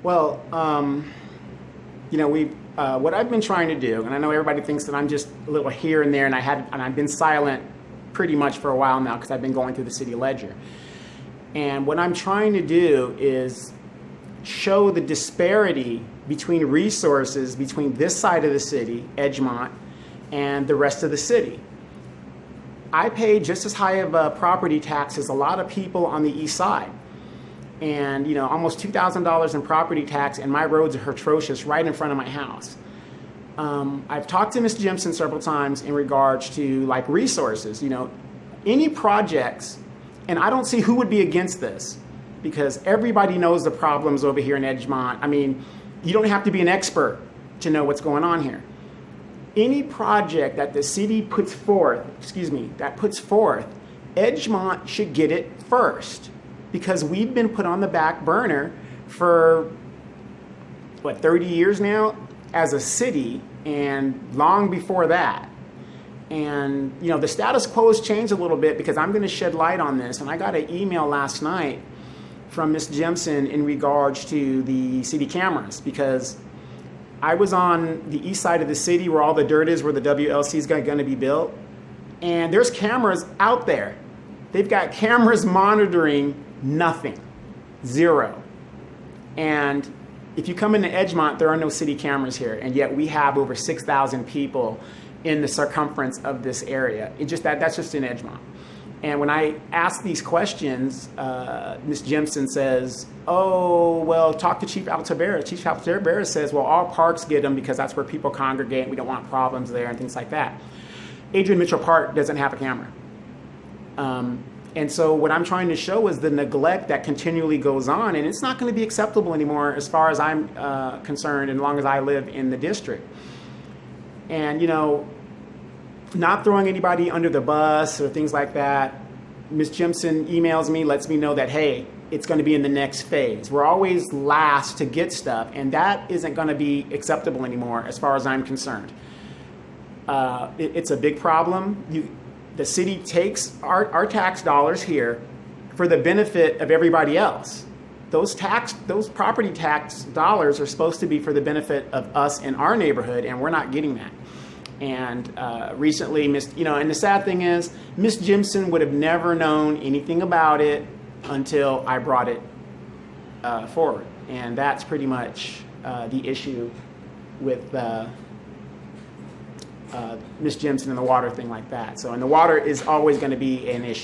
Well, what I've been trying to do, and I know everybody thinks that I'm just a little here and there, and I've been silent pretty much for a while now because I've been going through the city ledger. And what I'm trying to do is show the disparity between resources between this side of the city, Edgemont, and the rest of the city. I pay just as high of a property tax as a lot of people on the east side. And almost $2,000 in property tax, and my roads are atrocious right in front of my house. I've talked to Ms. Jimson several times in regards to like resources, any projects, and I don't see who would be against this because everybody knows the problems over here in Edgemont. I mean, you don't have to be an expert to know what's going on here. Any project that the city puts forth, Edgemont should get it first. Because we've been put on the back burner for, 30 years now as a city, and long before that. And, the status quo has changed a little bit because I'm going to shed light on this. And I got an email last night from Ms. Jimson in regards to the city cameras, because I was on the east side of the city where all the dirt is, where the WLC is going to be built. And there's cameras out there. They've got cameras monitoring nothing, zero. And if you come into Edgemont, there are no city cameras here, and yet we have over 6,000 people in the circumference of this area. That's just in Edgemont. And when I ask these questions, Ms. Jimson says, "Oh, well, talk to Chief Altabera." Chief Altabera says, "Well, all parks get them because that's where people congregate. We don't want problems there," and things like that. Adrian Mitchell Park doesn't have a camera. And so what I'm trying to show is the neglect that continually goes on, and it's not going to be acceptable anymore as far as I'm concerned, as long as I live in the district. And, not throwing anybody under the bus or things like that. Ms. Jimson emails me, lets me know that, hey, it's going to be in the next phase. We're always last to get stuff, and that isn't going to be acceptable anymore as far as I'm concerned. It's a big problem. The city takes our tax dollars here for the benefit of everybody else. Those property tax dollars are supposed to be for the benefit of us in our neighborhood, and we're not getting that. And recently, and the sad thing is, Ms. Jimson would have never known anything about it until I brought it forward. And that's pretty much the issue with Ms. Jimson and the water thing like that. So, and the water is always going to be an issue.